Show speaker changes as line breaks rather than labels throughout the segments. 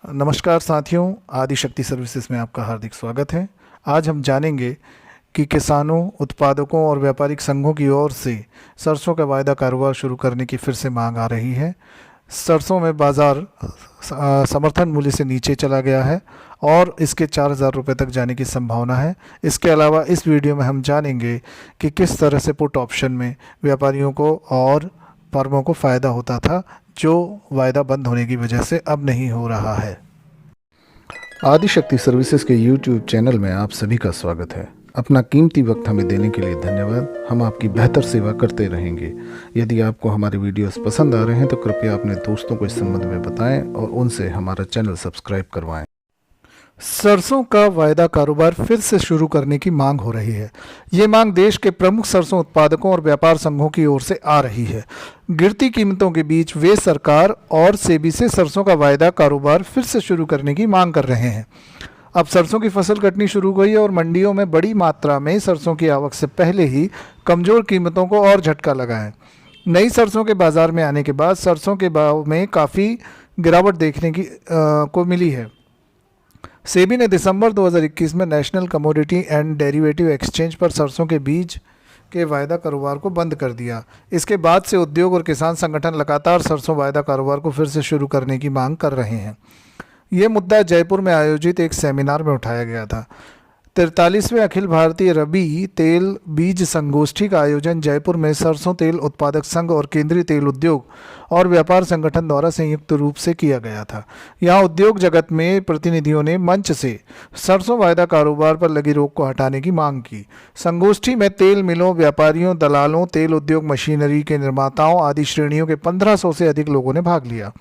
नमस्कार साथियों, आदिशक्ति सर्विसेज में आपका हार्दिक स्वागत है। आज हम जानेंगे कि किसानों, उत्पादकों और व्यापारिक संघों की ओर से सरसों का वायदा कारोबार शुरू करने की फिर से मांग आ रही है। सरसों में बाज़ार समर्थन मूल्य से नीचे चला गया है और इसके 4,000 रुपये तक जाने की संभावना है। इसके अलावा इस वीडियो में हम जानेंगे कि किस तरह से पुट ऑप्शन में व्यापारियों को और फर्मों को फ़ायदा होता था, जो वायदा बंद होने की वजह से अब नहीं हो रहा है। आदिशक्ति सर्विसेज के YouTube चैनल में आप सभी का स्वागत है। अपना कीमती वक्त हमें देने के लिए धन्यवाद। हम आपकी बेहतर सेवा करते रहेंगे। यदि आपको हमारे वीडियोस पसंद आ रहे हैं तो कृपया अपने दोस्तों को इस संबंध में बताएं और उनसे हमारा चैनल सब्सक्राइब करवाएं। सरसों का वायदा कारोबार फिर से शुरू करने की मांग हो रही है। ये मांग देश के प्रमुख सरसों उत्पादकों और व्यापार संघों की ओर से आ रही है। गिरती कीमतों के बीच वे सरकार और सेबी से सरसों का वायदा कारोबार फिर से शुरू करने की मांग कर रहे हैं। अब सरसों की फसल कटनी शुरू हुई है और मंडियों में बड़ी मात्रा में सरसों की आवक से पहले ही कमज़ोर कीमतों को और झटका लगा है। नई सरसों के बाज़ार में आने के बाद सरसों के भाव में काफ़ी गिरावट देखने को मिली है। सेबी ने दिसंबर 2021 में national commodity and derivative exchange पर सरसों के बीज के वायदा कारोबार को बंद कर दिया। इसके बाद से उद्योग और किसान संगठन लगातार सरसों वायदा कारोबार को फिर से शुरू करने की मांग कर रहे हैं। ये मुद्दा जयपुर में आयोजित एक सेमिनार में उठाया गया था। 43वें अखिल भारतीय रबी तेल बीज संगोष्ठी का आयोजन जयपुर में सरसों तेल उत्पादक संघ और केंद्रीय तेल उद्योग और व्यापार संगठन द्वारा संयुक्त रूप से किया गया था। यहाँ उद्योग जगत में प्रतिनिधियों ने मंच से सरसों वायदा कारोबार पर लगी रोक को हटाने की मांग की। संगोष्ठी में तेल मिलों, व्यापारियों, दलालों, तेल उद्योग मशीनरी के निर्माताओं आदि श्रेणियों के 1500 से अधिक लोगों ने भाग लिया।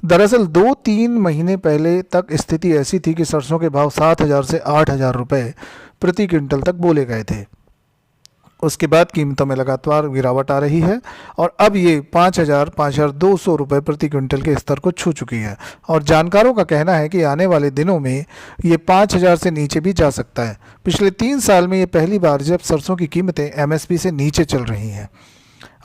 दरअसल 2-3 महीने पहले तक स्थिति ऐसी थी कि सरसों के भाव 7,000 से 8,000 रुपये प्रति क्विंटल तक बोले गए थे। उसके बाद कीमतों में लगातार गिरावट आ रही है और अब ये 5,000-5,200 रुपये प्रति क्विंटल के स्तर को छू चुकी है और जानकारों का कहना है कि आने वाले दिनों में ये 5,000 से नीचे भी जा सकता है। पिछले 3 साल में ये पहली बार जब सरसों की कीमतें MSP से नीचे चल रही हैं।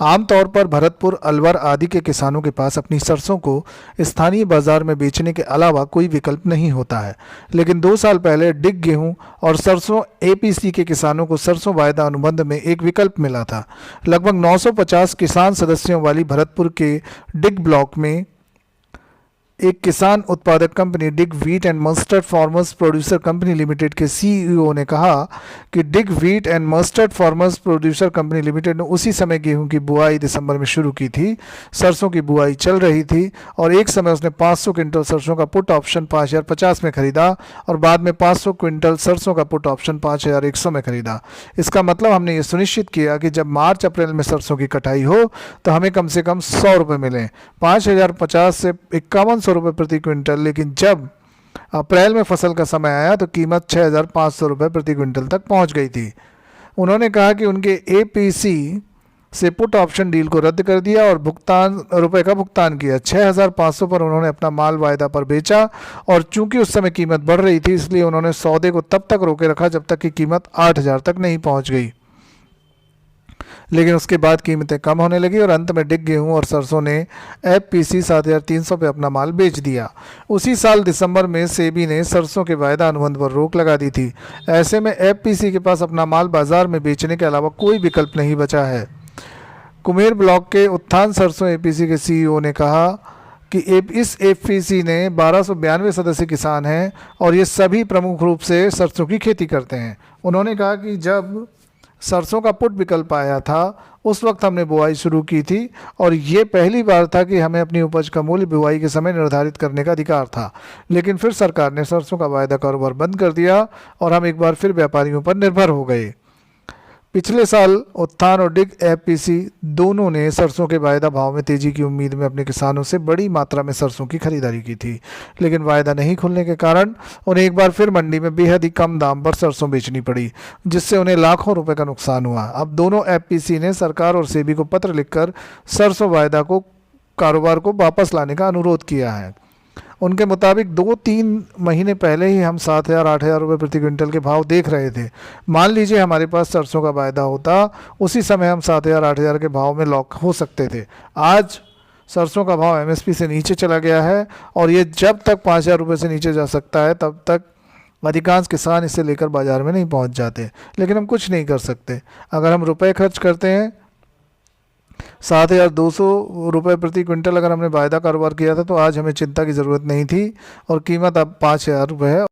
आमतौर पर भरतपुर, अलवर आदि के किसानों के पास अपनी सरसों को स्थानीय बाजार में बेचने के अलावा कोई विकल्प नहीं होता है, लेकिन 2 साल पहले डिग गेहूं और सरसों APC के किसानों को सरसों वायदा अनुबंध में एक विकल्प मिला था। लगभग 950 किसान सदस्यों वाली भरतपुर के डिग ब्लॉक में एक किसान उत्पादक company Deeg wheat and mustard farmers producer company limited के CEO ने कहा कि Deeg wheat and mustard farmers producer company limited ने उसी समय गेहूं की बुआई दिसंबर में शुरू की थी। सरसों की बुआई चल रही थी और एक समय उसने 500 क्विंटल सरसों का पुट ऑप्शन 5,050 में खरीदा और बाद में 500 क्विंटल सरसों का पुट ऑप्शन 5,100 में खरीदा। इसका मतलब हमने ये सुनिश्चित किया कि जब मार्च अप्रैल में सरसों की कटाई हो तो हमें कम से कम 100 रुपये मिलें, 5,050 से 5100 रुपये प्रति क्विंटल। लेकिन जब अप्रैल में फसल का समय आया तो कीमत 6,500 रुपये प्रति क्विंटल तक पहुंच गई थी। उन्होंने कहा कि उनके APC से पुट ऑप्शन डील को रद्द कर दिया और रुपए का भुगतान किया। 6,500 पर उन्होंने अपना माल वायदा पर बेचा और चूंकि उस समय कीमत बढ़ रही थी इसलिए उन्होंने सौदे को तब तक रोके रखा जब तक कि कीमत 8,000 तक नहीं पहुंच गई। लेकिन उसके बाद कीमतें कम होने लगी और अंत में डिग गेहूं और सरसों ने FPC 7,300 पे अपना माल बेच दिया। उसी साल दिसंबर में सेबी ने सरसों के वायदा अनुबंध पर रोक लगा दी थी। ऐसे में FPC के पास अपना माल बाजार में बेचने के अलावा कोई विकल्प नहीं बचा है। कुमेर ब्लॉक के उत्थान सरसों APC के CEO ने कहा कि इस FPC ने 1292 सदस्य किसान हैं और ये सभी प्रमुख रूप से सरसों की खेती करते हैं। उन्होंने कहा कि जब सरसों का पुट विकल्प आया था उस वक्त हमने बुआई शुरू की थी और ये पहली बार था कि हमें अपनी उपज का मूल्य बुआई के समय निर्धारित करने का अधिकार था। लेकिन फिर सरकार ने सरसों का वायदा कारोबार बंद कर दिया और हम एक बार फिर व्यापारियों पर निर्भर हो गए। पिछले साल उत्थान और डिग FPC दोनों ने सरसों के वायदा भाव में तेजी की उम्मीद में अपने किसानों से बड़ी मात्रा में सरसों की खरीदारी की थी, लेकिन वायदा नहीं खुलने के कारण उन्हें एक बार फिर मंडी में बेहद ही कम दाम पर सरसों बेचनी पड़ी, जिससे उन्हें लाखों रुपए का नुकसान हुआ। अब दोनों FPC ने सरकार और सेबी को पत्र लिखकर सरसों वायदा को कारोबार को वापस लाने का अनुरोध किया है। उनके मुताबिक 2-3 महीने पहले ही हम 7,000-8,000 रुपये प्रति क्विंटल के भाव देख रहे थे। मान लीजिए हमारे पास सरसों का वायदा होता, उसी समय हम 7,000-8,000 के भाव में लॉक हो सकते थे। आज सरसों का भाव एमएसपी से नीचे चला गया है और ये जब तक 5,000 रुपये से नीचे जा सकता है तब तक अधिकांश किसान इसे लेकर बाज़ार में नहीं पहुंच जाते। लेकिन हम कुछ नहीं कर सकते। अगर हम रुपए खर्च करते हैं 7,200 रुपये प्रति क्विंटल, अगर हमने वायदा कारोबार किया था तो आज हमें चिंता की ज़रूरत नहीं थी और कीमत अब 5,000 रुपये है।